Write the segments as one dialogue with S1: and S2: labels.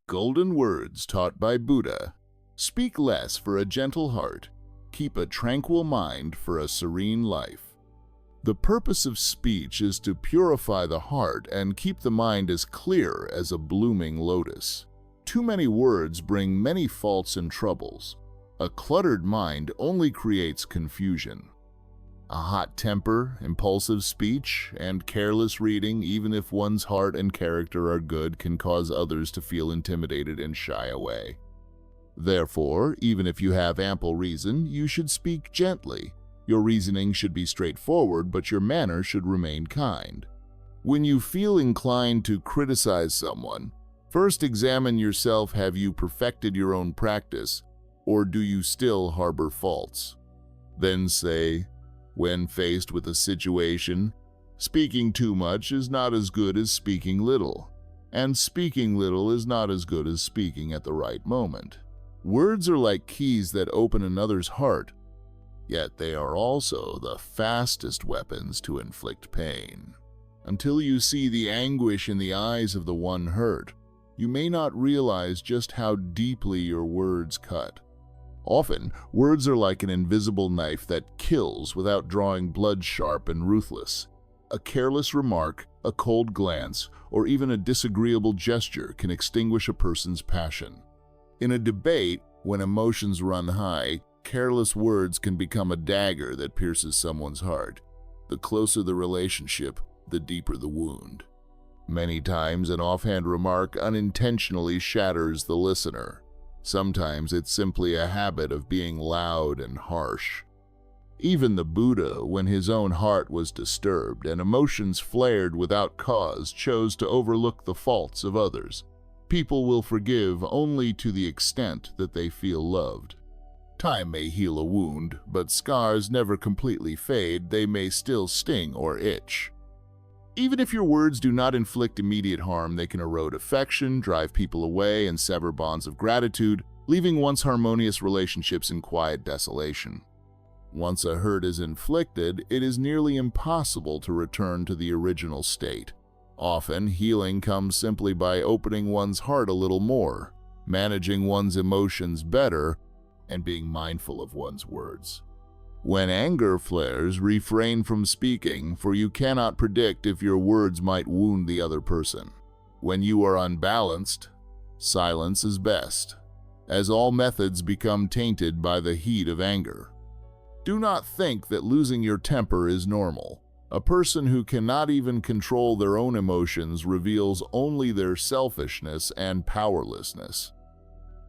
S1: Golden words taught by Buddha. Speak less for a gentle heart. Keep a tranquil mind for a serene life. The purpose of speech is to purify the heart and keep the mind as clear as a blooming lotus. Too many words bring many faults and troubles. A cluttered mind only creates confusion. A hot temper, impulsive speech, and careless reading, even if one's heart and character are good, can cause others to feel intimidated and shy away. Therefore, even if you have ample reason, you should speak gently. Your reasoning should be straightforward, but your manner should remain kind. When you feel inclined to criticize someone, first examine yourself. Have you perfected your own practice, or do you still harbor faults? Then say, when faced with a situation, speaking too much is not as good as speaking little, and speaking little is not as good as speaking at the right moment. Words are like keys that open another's heart, yet they are also the fastest weapons to inflict pain. Until you see the anguish in the eyes of the one hurt, you may not realize just how deeply your words cut. Often, words are like an invisible knife that kills without drawing blood, sharp and ruthless. A careless remark, a cold glance, or even a disagreeable gesture can extinguish a person's passion. In a debate, when emotions run high, careless words can become a dagger that pierces someone's heart. The closer the relationship, the deeper the wound. Many times, an offhand remark unintentionally shatters the listener. Sometimes it's simply a habit of being loud and harsh. Even the Buddha, when his own heart was disturbed and emotions flared without cause, chose to overlook the faults of others. People will forgive only to the extent that they feel loved. Time may heal a wound, but scars never completely fade. They may still sting or itch. Even if your words do not inflict immediate harm, they can erode affection, drive people away, and sever bonds of gratitude, leaving once harmonious relationships in quiet desolation. Once a hurt is inflicted, it is nearly impossible to return to the original state. Often, healing comes simply by opening one's heart a little more, managing one's emotions better, and being mindful of one's words. When anger flares, refrain from speaking, for you cannot predict if your words might wound the other person. When you are unbalanced, silence is best, as all methods become tainted by the heat of anger. Do not think that losing your temper is normal. A person who cannot even control their own emotions reveals only their selfishness and powerlessness.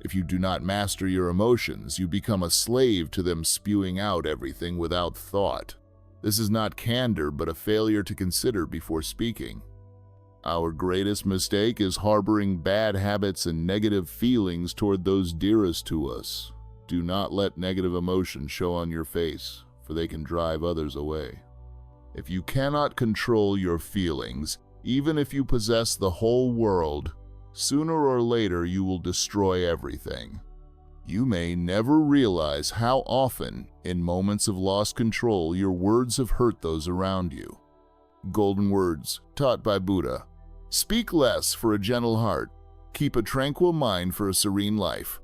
S1: If you do not master your emotions, you become a slave to them, spewing out everything without thought. This is not candor, but a failure to consider before speaking. Our greatest mistake is harboring bad habits and negative feelings toward those dearest to us. Do not let negative emotions show on your face, for they can drive others away. If you cannot control your feelings, even if you possess the whole world, sooner or later you will destroy everything. You may never realize how often, in moments of lost control, your words have hurt those around you. Golden words taught by Buddha. Speak less for a gentle heart. Keep a tranquil mind for a serene life.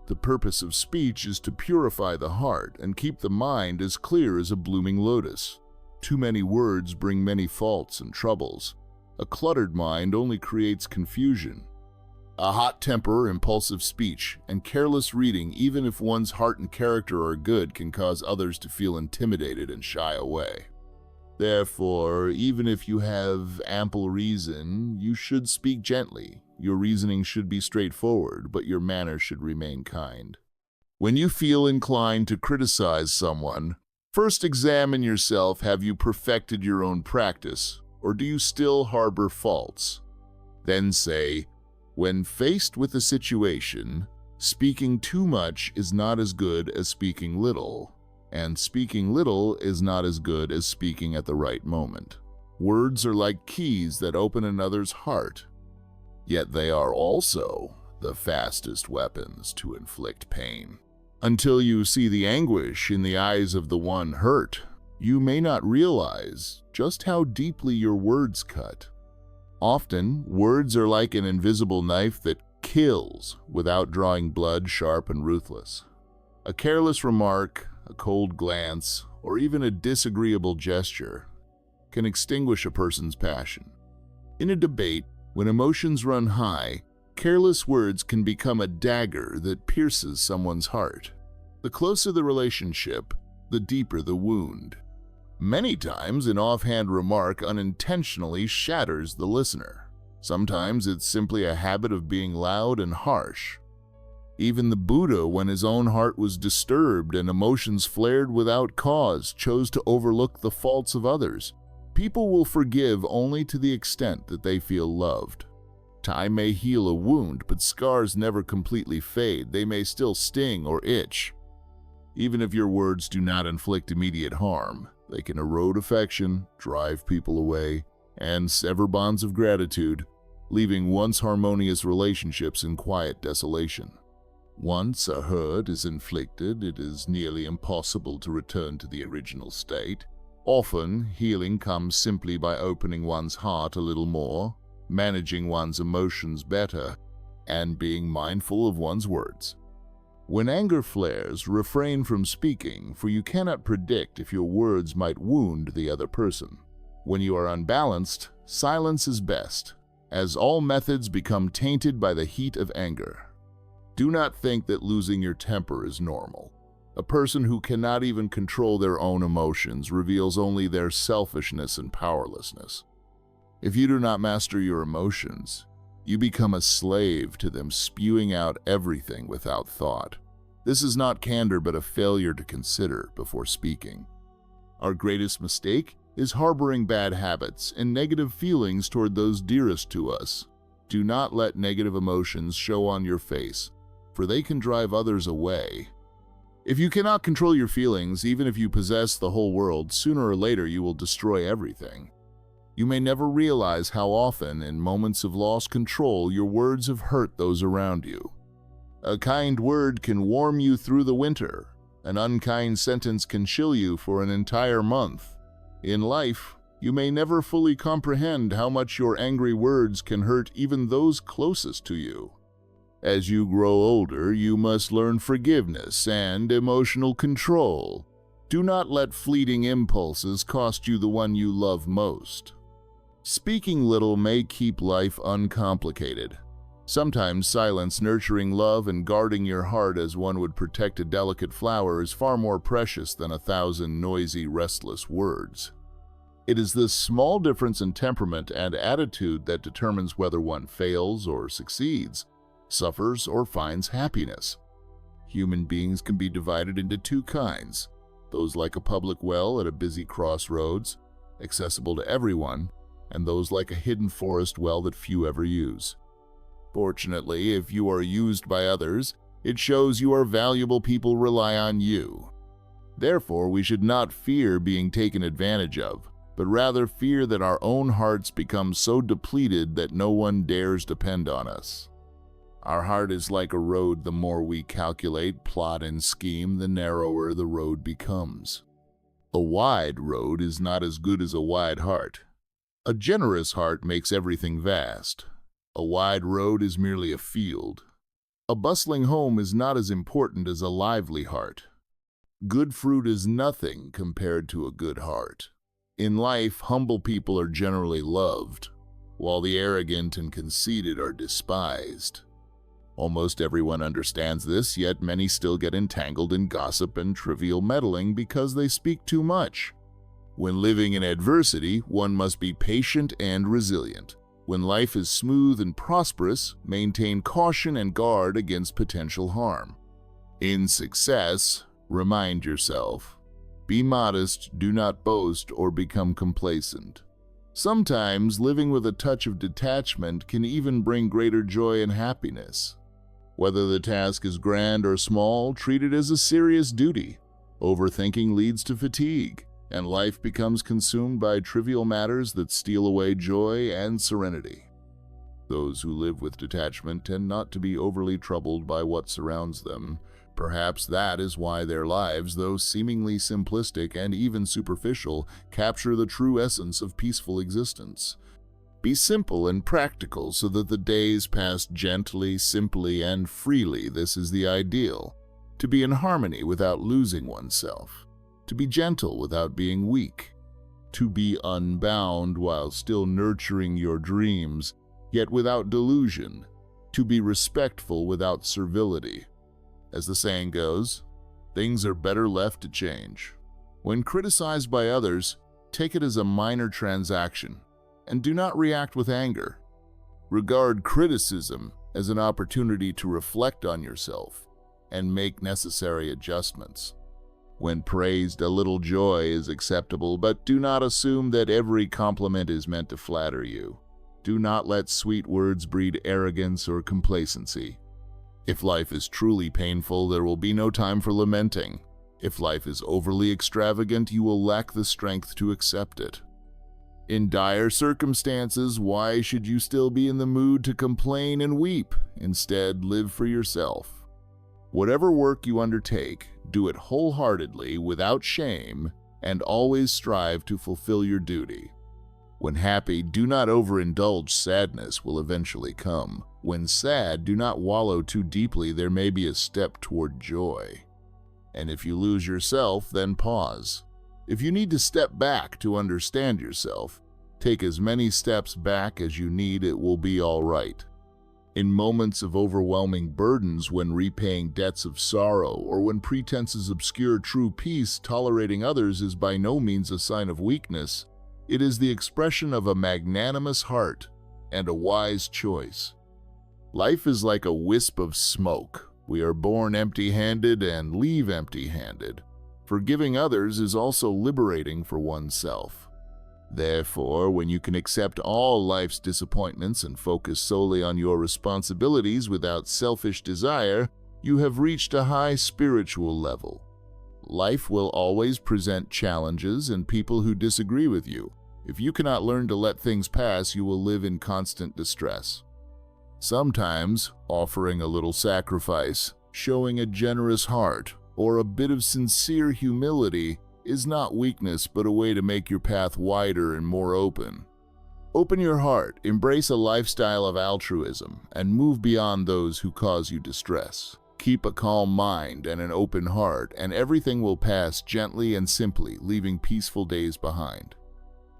S1: The purpose of speech is to purify the heart and keep the mind as clear as a blooming lotus. Too many words bring many faults and troubles. A cluttered mind only creates confusion. A hot temper, impulsive speech, and careless reading, even if one's heart and character are good, can cause others to feel intimidated and shy away. Therefore, even if you have ample reason, you should speak gently. Your reasoning should be straightforward, but your manner should remain kind. When you feel inclined to criticize someone, first examine yourself. Have you perfected your own practice, or do you still harbor faults? Then say, when faced with a situation, speaking too much is not as good as speaking little, and speaking little is not as good as speaking at the right moment. Words are like keys that open another's heart, yet they are also the fastest weapons to inflict pain. Until you see the anguish in the eyes of the one hurt, you may not realize just how deeply your words cut. Often, words are like an invisible knife that kills without drawing blood, sharp and ruthless. A careless remark, a cold glance, or even a disagreeable gesture can extinguish a person's passion. In a debate, when emotions run high, careless words can become a dagger that pierces someone's heart. The closer the relationship, the deeper the wound. Many times, an offhand remark unintentionally shatters the listener. Sometimes it's simply a habit of being loud and harsh. Even the Buddha, when his own heart was disturbed and emotions flared without cause, chose to overlook the faults of others. People will forgive only to the extent that they feel loved. Time may heal a wound, but scars never completely fade. They may still sting or itch. Even if your words do not inflict immediate harm, they can erode affection, drive people away, and sever bonds of gratitude, leaving once harmonious relationships in quiet desolation. Once a hurt is inflicted, it is nearly impossible to return to the original state. Often, healing comes simply by opening one's heart a little more, managing one's emotions better, and being mindful of one's words. When anger flares, refrain from speaking, for you cannot predict if your words might wound the other person. When you are unbalanced, silence is best, as all methods become tainted by the heat of anger. Do not think that losing your temper is normal. A person who cannot even control their own emotions reveals only their selfishness and powerlessness. If you do not master your emotions, you become a slave to them, spewing out everything without thought. This is not candor, but a failure to consider before speaking. Our greatest mistake is harboring bad habits and negative feelings toward those dearest to us. Do not let negative emotions show on your face, for they can drive others away. If you cannot control your feelings, even if you possess the whole world, sooner or later you will destroy everything. You may never realize how often, in moments of lost control, your words have hurt those around you. A kind word can warm you through the winter. An unkind sentence can chill you for an entire month. In life, you may never fully comprehend how much your angry words can hurt even those closest to you. As you grow older, you must learn forgiveness and emotional control. Do not let fleeting impulses cost you the one you love most. Speaking little may keep life uncomplicated. Sometimes silence, nurturing love, and guarding your heart as one would protect a delicate flower is far more precious than 1,000 noisy, restless words. It is this small difference in temperament and attitude that determines whether one fails or succeeds, suffers or finds happiness. Human beings can be divided into two kinds: those like a public well at a busy crossroads, accessible to everyone, and those like a hidden forest well that few ever use. Fortunately, if you are used by others, it shows you are valuable. People rely on you. Therefore, we should not fear being taken advantage of, but rather fear that our own hearts become so depleted that no one dares depend on us. Our heart is like a road. The more we calculate, plot, and scheme, the narrower the road becomes. A wide road is not as good as a wide heart. A generous heart makes everything vast. A wide road is merely a field. A bustling home is not as important as a lively heart. Good fruit is nothing compared to a good heart. In life, humble people are generally loved, while the arrogant and conceited are despised. Almost everyone understands this, yet many still get entangled in gossip and trivial meddling because they speak too much. When living in adversity, one must be patient and resilient. When life is smooth and prosperous, maintain caution and guard against potential harm. In success, remind yourself, be modest, do not boast or become complacent. Sometimes living with a touch of detachment can even bring greater joy and happiness. Whether the task is grand or small, treat it as a serious duty. Overthinking leads to fatigue, and life becomes consumed by trivial matters that steal away joy and serenity. Those who live with detachment tend not to be overly troubled by what surrounds them. Perhaps that is why their lives, though seemingly simplistic and even superficial, capture the true essence of peaceful existence. Be simple and practical so that the days pass gently, simply, and freely. This is the ideal. To be in harmony without losing oneself. To be gentle without being weak. To be unbound while still nurturing your dreams, yet without delusion. To be respectful without servility. As the saying goes, things are better left to change. When criticized by others, take it as a minor transaction, and do not react with anger. Regard criticism as an opportunity to reflect on yourself and make necessary adjustments. When praised, a little joy is acceptable, but do not assume that every compliment is meant to flatter you. Do not let sweet words breed arrogance or complacency. If life is truly painful, there will be no time for lamenting. If life is overly extravagant, you will lack the strength to accept it. In dire circumstances, why should you still be in the mood to complain and weep? Instead, live for yourself. Whatever work you undertake, do it wholeheartedly, without shame, and always strive to fulfill your duty. When happy, do not overindulge. Sadness will eventually come. When sad, do not wallow too deeply. There may be a step toward joy. And if you lose yourself, then pause. If you need to step back to understand yourself, take as many steps back as you need. It will be all right. In moments of overwhelming burdens, when repaying debts of sorrow, or when pretenses obscure true peace, tolerating others is by no means a sign of weakness. It is the expression of a magnanimous heart and a wise choice. Life is like a wisp of smoke. We are born empty-handed and leave empty-handed. Forgiving others is also liberating for oneself. Therefore, when you can accept all life's disappointments and focus solely on your responsibilities without selfish desire, you have reached a high spiritual level. Life will always present challenges and people who disagree with you. If you cannot learn to let things pass, you will live in constant distress. Sometimes, offering a little sacrifice, showing a generous heart, or a bit of sincere humility is not weakness but a way to make your path wider and more open. Open your heart, embrace a lifestyle of altruism, and move beyond those who cause you distress. Keep a calm mind and an open heart, and everything will pass gently and simply, leaving peaceful days behind.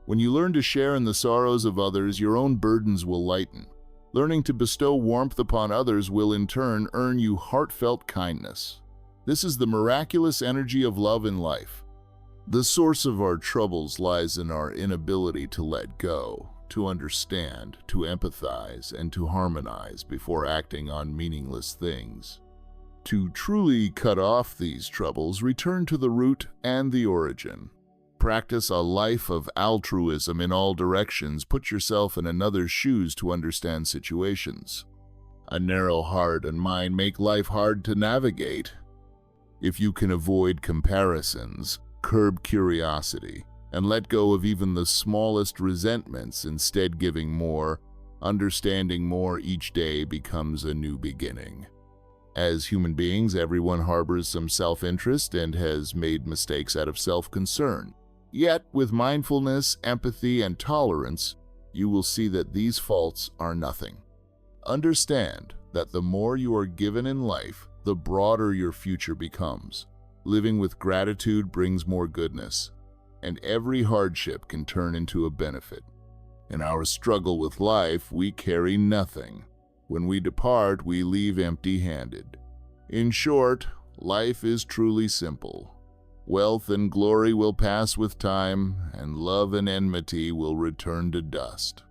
S1: When you learn to share in the sorrows of others, your own burdens will lighten. Learning to bestow warmth upon others will in turn earn you heartfelt kindness. This is the miraculous energy of love in life. The source of our troubles lies in our inability to let go, to understand, to empathize, and to harmonize before acting on meaningless things. To truly cut off these troubles, return to the root and the origin. Practice a life of altruism in all directions. Put yourself in another's shoes to understand situations. A narrow heart and mind make life hard to navigate. If you can avoid comparisons, curb curiosity, and let go of even the smallest resentments, instead giving more, understanding more each day becomes a new beginning. As human beings, everyone harbors some self-interest and has made mistakes out of self-concern. Yet, with mindfulness, empathy, and tolerance, you will see that these faults are nothing. Understand that the more you are given in life, the broader your future becomes. Living with gratitude brings more goodness, and every hardship can turn into a benefit. In our struggle with life, we carry nothing. When we depart, we leave empty-handed. In short, life is truly simple. Wealth and glory will pass with time, and love and enmity will return to dust.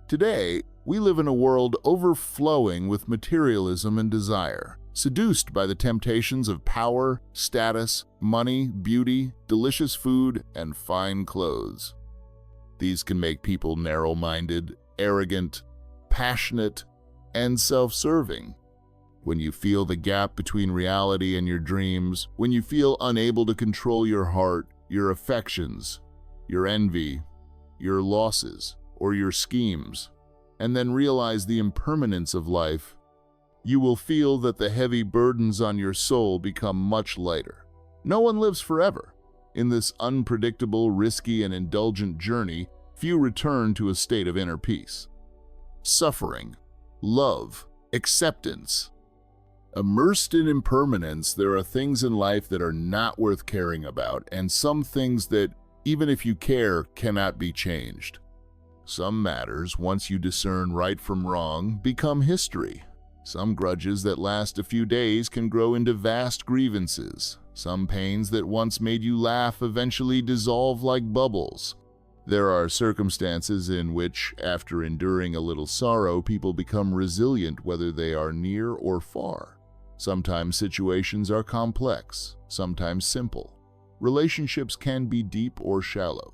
S1: Today, we live in a world overflowing with materialism and desire, seduced by the temptations of power, status, money, beauty, delicious food, and fine clothes. These can make people narrow-minded, arrogant, passionate, and self-serving. When you feel the gap between reality and your dreams, when you feel unable to control your heart, your affections, your envy, your losses, or your schemes, and then realize the impermanence of life, you will feel that the heavy burdens on your soul become much lighter. No one lives forever. In this unpredictable, risky, and indulgent journey, few return to a state of inner peace. Suffering, love, acceptance. Immersed in impermanence, there are things in life that are not worth caring about, and some things that, even if you care, cannot be changed. Some matters, once you discern right from wrong, become history. Some grudges that last a few days can grow into vast grievances. Some pains that once made you laugh eventually dissolve like bubbles. There are circumstances in which, after enduring a little sorrow, people become resilient whether they are near or far. Sometimes situations are complex, sometimes simple. Relationships can be deep or shallow.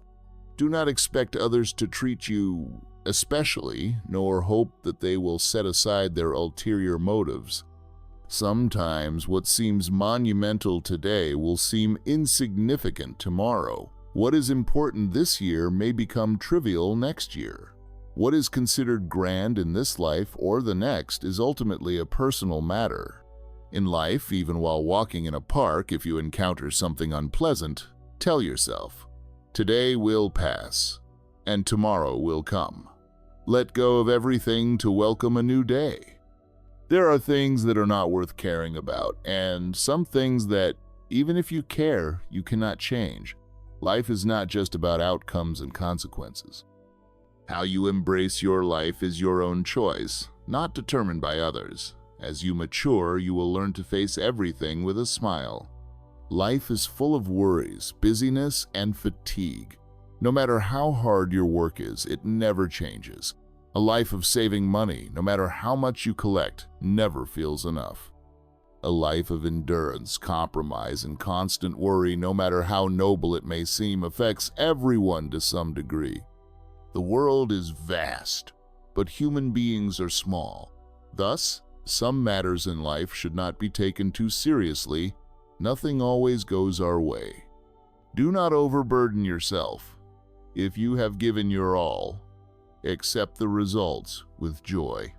S1: Do not expect others to treat you especially, nor hope that they will set aside their ulterior motives. Sometimes what seems monumental today will seem insignificant tomorrow. What is important this year may become trivial next year. What is considered grand in this life or the next is ultimately a personal matter. In life, even while walking in a park, if you encounter something unpleasant, tell yourself, "Today will pass, and tomorrow will come." Let go of everything to welcome a new day. There are things that are not worth caring about, and some things that, even if you care, you cannot change. Life is not just about outcomes and consequences. How you embrace your life is your own choice, not determined by others. As you mature, you will learn to face everything with a smile. Life is full of worries, busyness, and fatigue. No matter how hard your work is, it never changes. A life of saving money, no matter how much you collect, never feels enough. A life of endurance, compromise, and constant worry, no matter how noble it may seem, affects everyone to some degree. The world is vast, but human beings are small. Thus, some matters in life should not be taken too seriously. Nothing always goes our way. Do not overburden yourself. If you have given your all, accept the results with joy.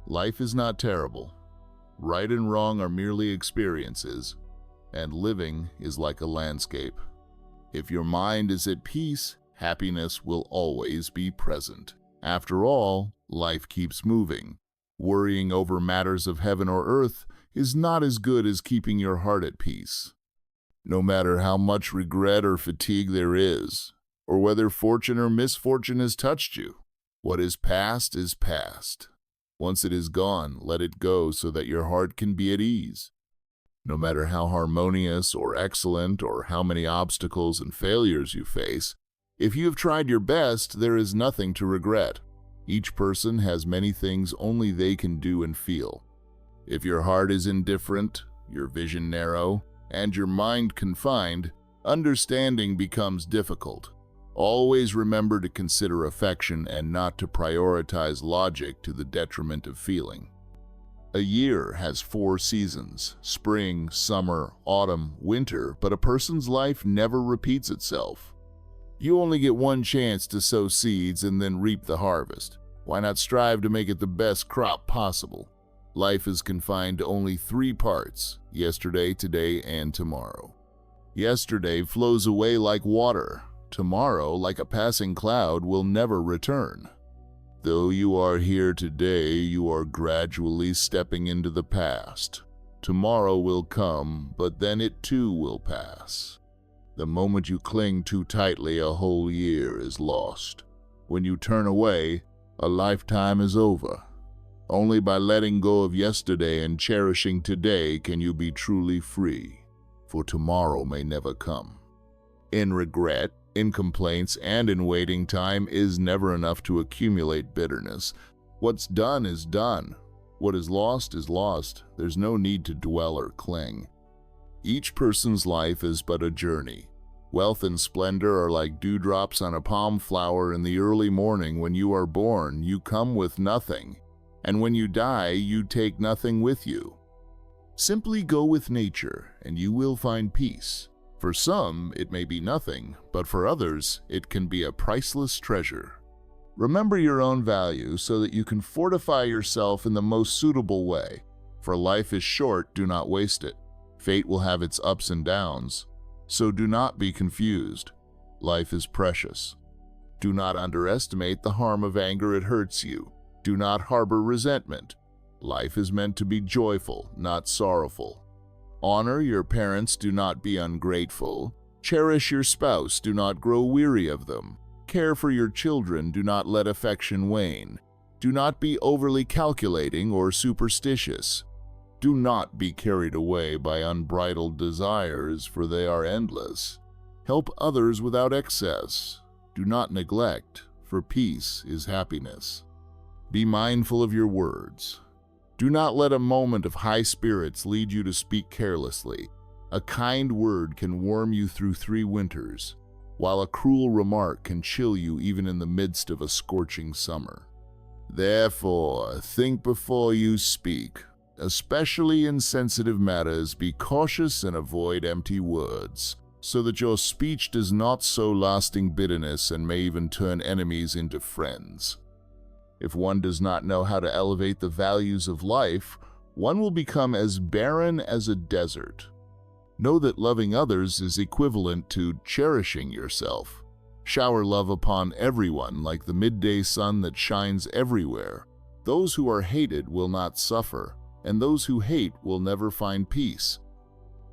S1: Life is not terrible. Right and wrong are merely experiences, and living is like a landscape. If your mind is at peace, happiness will always be present. After all, life keeps moving. Worrying over matters of heaven or earth is not as good as keeping your heart at peace. No matter how much regret or fatigue there is, or whether fortune or misfortune has touched you, what is past is past. Once it is gone, let it go so that your heart can be at ease. No matter how harmonious or excellent or how many obstacles and failures you face, if you have tried your best, there is nothing to regret. Each person has many things only they can do and feel. If your heart is indifferent, your vision narrow, and your mind confined, understanding becomes difficult. Always remember to consider affection and not to prioritize logic to the detriment of feeling. A year has 4 seasons: spring, summer, autumn, winter, but a person's life never repeats itself. You only get one chance to sow seeds and then reap the harvest. Why not strive to make it the best crop possible? Life is confined to only 3 parts: yesterday, today, and tomorrow. Yesterday flows away like water. Tomorrow, like a passing cloud, will never return. Though you are here today, you are gradually stepping into the past. Tomorrow will come, but then it too will pass. The moment you cling too tightly, a whole year is lost. When you turn away, a lifetime is over. Only by letting go of yesterday and cherishing today can you be truly free, for tomorrow may never come. In regret, in complaints, and in waiting, time is never enough to accumulate bitterness. What's done is done. What is lost is lost. There's no need to dwell or cling. Each person's life is but a journey. Wealth and splendor are like dewdrops on a palm flower in the early morning. When you are born, you come with nothing, and when you die, you take nothing with you. Simply go with nature, and you will find peace. For some, it may be nothing, but for others, it can be a priceless treasure. Remember your own value so that you can fortify yourself in the most suitable way. For life is short, do not waste it. Fate will have its ups and downs, so do not be confused. Life is precious. Do not underestimate the harm of anger. It hurts you. Do not harbor resentment. Life is meant to be joyful, not sorrowful. Honor your parents. Do not be ungrateful. Cherish your spouse. Do not grow weary of them. Care for your children. Do not let affection wane. Do not be overly calculating or superstitious. Do not be carried away by unbridled desires, for they are endless. Help others without excess. Do not neglect, for peace is happiness. Be mindful of your words. Do not let a moment of high spirits lead you to speak carelessly. A kind word can warm you through 3 winters, while a cruel remark can chill you even in the midst of a scorching summer. Therefore, think before you speak. Especially in sensitive matters, be cautious and avoid empty words, so that your speech does not sow lasting bitterness and may even turn enemies into friends. If one does not know how to elevate the values of life, one will become as barren as a desert. Know that loving others is equivalent to cherishing yourself. Shower love upon everyone like the midday sun that shines everywhere. Those who are hated will not suffer, and those who hate will never find peace.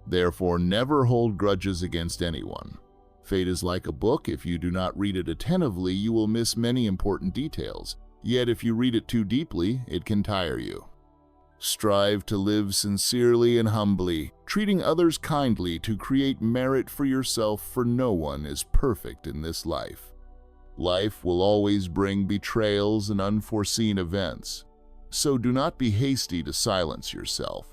S1: Therefore, never hold grudges against anyone. Fate is like a book. If you do not read it attentively, you will miss many important details. Yet if you read it too deeply, it can tire you. Strive to live sincerely and humbly, treating others kindly to create merit for yourself, for no one is perfect in this life. Life will always bring betrayals and unforeseen events, so do not be hasty to silence yourself.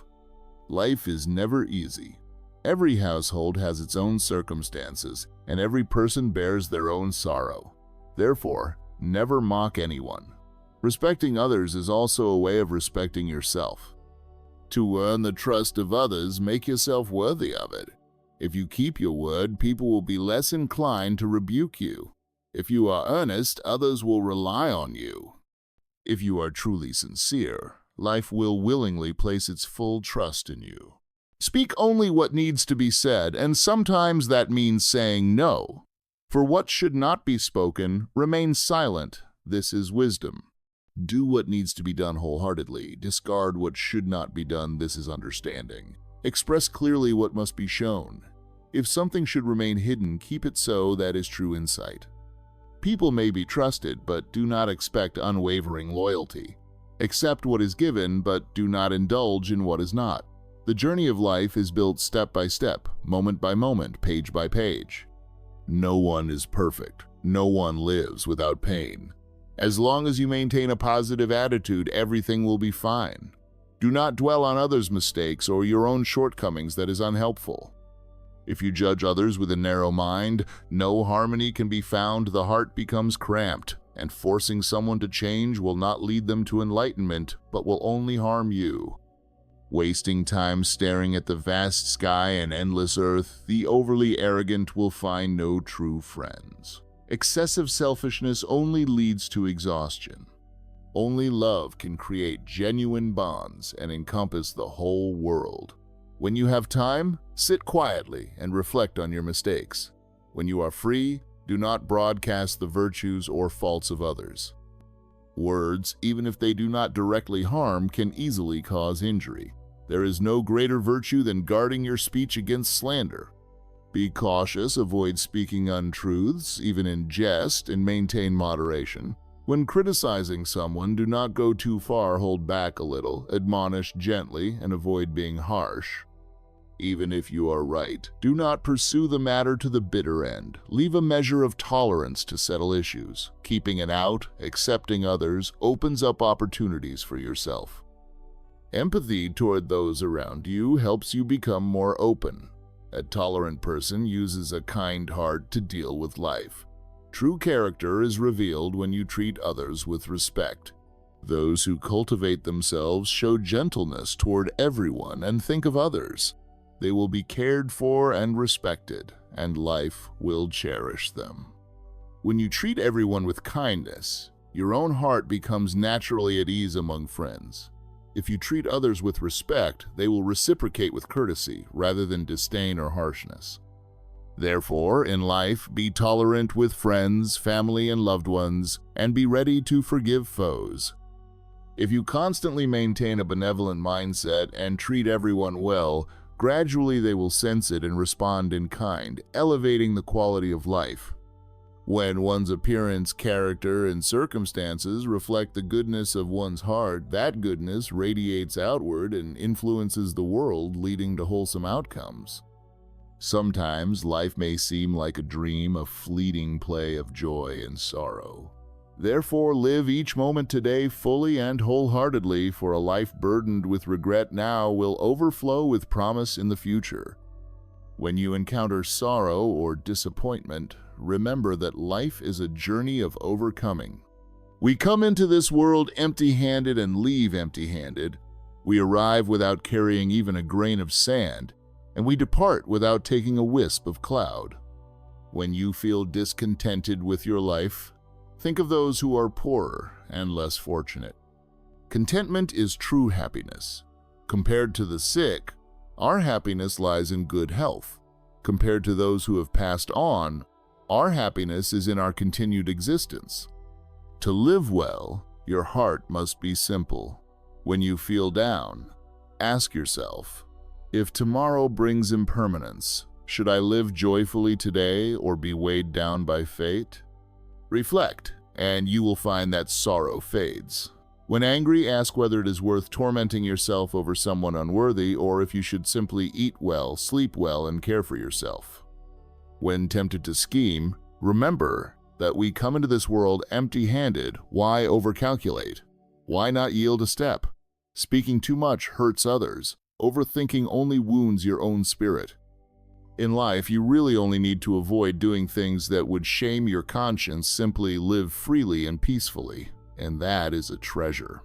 S1: Life is never easy. Every household has its own circumstances, and every person bears their own sorrow. Therefore, never mock anyone. Respecting others is also a way of respecting yourself. To earn the trust of others, make yourself worthy of it. If you keep your word, people will be less inclined to rebuke you. If you are earnest, others will rely on you. If you are truly sincere, life will willingly place its full trust in you. Speak only what needs to be said, and sometimes that means saying no. For what should not be spoken, remain silent. This is wisdom. Do what needs to be done wholeheartedly. Discard what should not be done. This is understanding. Express clearly what must be shown. If something should remain hidden, keep it so. That is true insight. People may be trusted, but do not expect unwavering loyalty. Accept what is given, but do not indulge in what is not. The journey of life is built step by step, moment by moment, page by page. No one is perfect. No one lives without pain. As long as you maintain a positive attitude, everything will be fine. Do not dwell on others' mistakes or your own shortcomings. That is unhelpful. If you judge others with a narrow mind, no harmony can be found. The heart becomes cramped, and forcing someone to change will not lead them to enlightenment, but will only harm you. Wasting time staring at the vast sky and endless earth, the overly arrogant will find no true friends. Excessive selfishness only leads to exhaustion. Only love can create genuine bonds and encompass the whole world. When you have time, sit quietly and reflect on your mistakes. When you are free, do not broadcast the virtues or faults of others. Words, even if they do not directly harm, can easily cause injury. There is no greater virtue than guarding your speech against slander. Be cautious, avoid speaking untruths, even in jest, and maintain moderation. When criticizing someone, do not go too far, hold back a little, admonish gently, and avoid being harsh. Even if you are right, do not pursue the matter to the bitter end. Leave a measure of tolerance to settle issues. Keeping it out, accepting others, opens up opportunities for yourself. Empathy toward those around you helps you become more open. A tolerant person uses a kind heart to deal with life. True character is revealed when you treat others with respect. Those who cultivate themselves show gentleness toward everyone and think of others. They will be cared for and respected, and life will cherish them. When you treat everyone with kindness, your own heart becomes naturally at ease among friends. If you treat others with respect, they will reciprocate with courtesy rather than disdain or harshness. Therefore, in life, be tolerant with friends, family, and loved ones, and be ready to forgive foes. If you constantly maintain a benevolent mindset and treat everyone well, gradually they will sense it and respond in kind, elevating the quality of life. When one's appearance, character, and circumstances reflect the goodness of one's heart, that goodness radiates outward and influences the world, leading to wholesome outcomes. Sometimes life may seem like a dream, a fleeting play of joy and sorrow. Therefore, live each moment today fully and wholeheartedly, for a life burdened with regret now will overflow with promise in the future. When you encounter sorrow or disappointment, remember that life is a journey of overcoming. We come into this world empty-handed and leave empty-handed. We arrive without carrying even a grain of sand, and we depart without taking a wisp of cloud. When you feel discontented with your life, think of those who are poorer and less fortunate. Contentment is true happiness. Compared to the sick, our happiness lies in good health. Compared to those who have passed on, our happiness is in our continued existence. To live well, your heart must be simple. When you feel down, ask yourself, if tomorrow brings impermanence, should I live joyfully today or be weighed down by fate? Reflect, and you will find that sorrow fades. When angry, ask whether it is worth tormenting yourself over someone unworthy, or if you should simply eat well, sleep well, and care for yourself. When tempted to scheme, remember that we come into this world empty-handed. Why overcalculate? Why not yield a step? Speaking too much hurts others. Overthinking only wounds your own spirit. In life, you really only need to avoid doing things that would shame your conscience. Simply live freely and peacefully, and that is a treasure.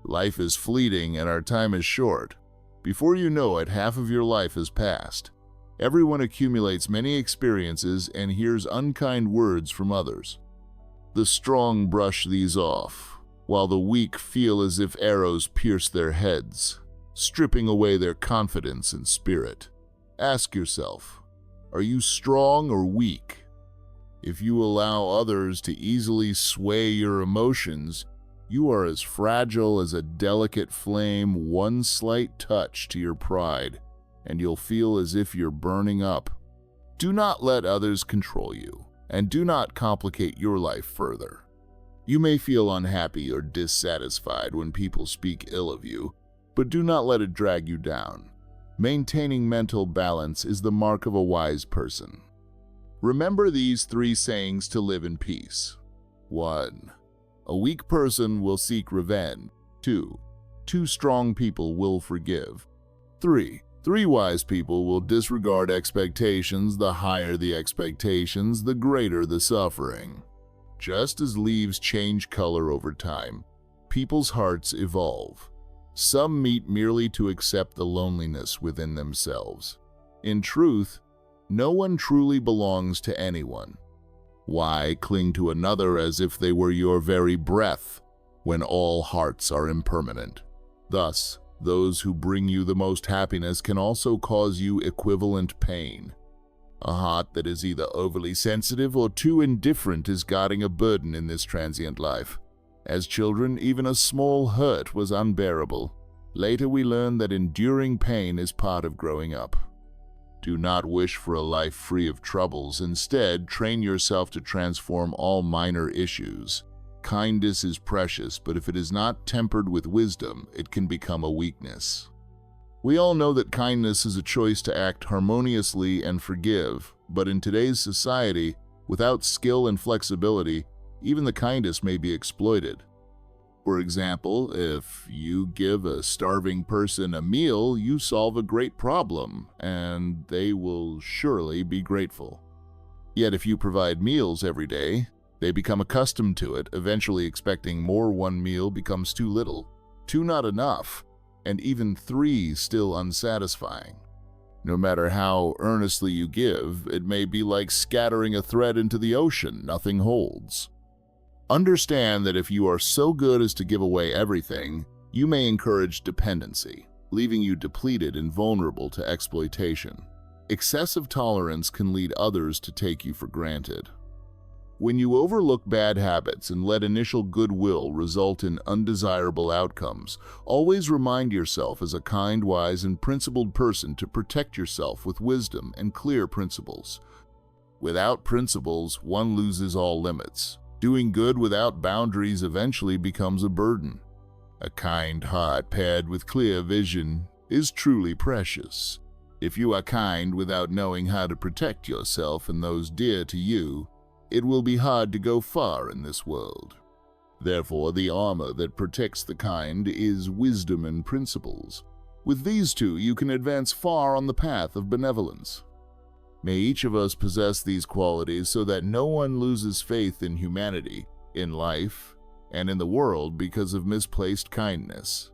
S1: Life is fleeting and our time is short. Before you know it, half of your life has passed. Everyone accumulates many experiences and hears unkind words from others. The strong brush these off, while the weak feel as if arrows pierce their heads, stripping away their confidence and spirit. Ask yourself, are you strong or weak? If you allow others to easily sway your emotions, you are as fragile as a delicate flame. One slight touch to your pride, and you'll feel as if you're burning up. Do not let others control you, and do not complicate your life further. You may feel unhappy or dissatisfied when people speak ill of you, but do not let it drag you down. Maintaining mental balance is the mark of a wise person. Remember these 3 sayings to live in peace. 1. A weak person will seek revenge. 2. 2 strong people will forgive. 3. 3 wise people will disregard expectations. The higher the expectations, the greater the suffering. Just as leaves change color over time, people's hearts evolve. Some meet merely to accept the loneliness within themselves. In truth, no one truly belongs to anyone. Why cling to another as if they were your very breath, when all hearts are impermanent? Thus, those who bring you the most happiness can also cause you equivalent pain. A heart that is either overly sensitive or too indifferent is guarding a burden in this transient life. As children, even a small hurt was unbearable. Later we learn that enduring pain is part of growing up. Do not wish for a life free of troubles. Instead, train yourself to transform all minor issues. Kindness is precious, but if it is not tempered with wisdom, it can become a weakness. We all know that kindness is a choice to act harmoniously and forgive, but in today's society, without skill and flexibility, even the kindest may be exploited. For example, if you give a starving person a meal, you solve a great problem, and they will surely be grateful. Yet if you provide meals every day, they become accustomed to it, eventually expecting more. 1 meal becomes too little, 2 not enough, and even 3 still unsatisfying. No matter how earnestly you give, it may be like scattering a thread into the ocean. Nothing holds. Understand that if you are so good as to give away everything, you may encourage dependency, leaving you depleted and vulnerable to exploitation. Excessive tolerance can lead others to take you for granted. When you overlook bad habits and let initial goodwill result in undesirable outcomes, always remind yourself as a kind, wise, and principled person to protect yourself with wisdom and clear principles. Without principles, one loses all limits. Doing good without boundaries eventually becomes a burden. A kind heart paired with clear vision is truly precious. If you are kind without knowing how to protect yourself and those dear to you, it will be hard to go far in this world. Therefore, the armor that protects the kind is wisdom and principles. With these two, you can advance far on the path of benevolence. May each of us possess these qualities so that no one loses faith in humanity, in life, and in the world because of misplaced kindness.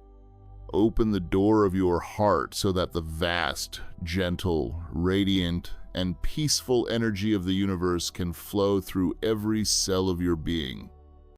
S1: Open the door of your heart so that the vast, gentle, radiant, and peaceful energy of the universe can flow through every cell of your being.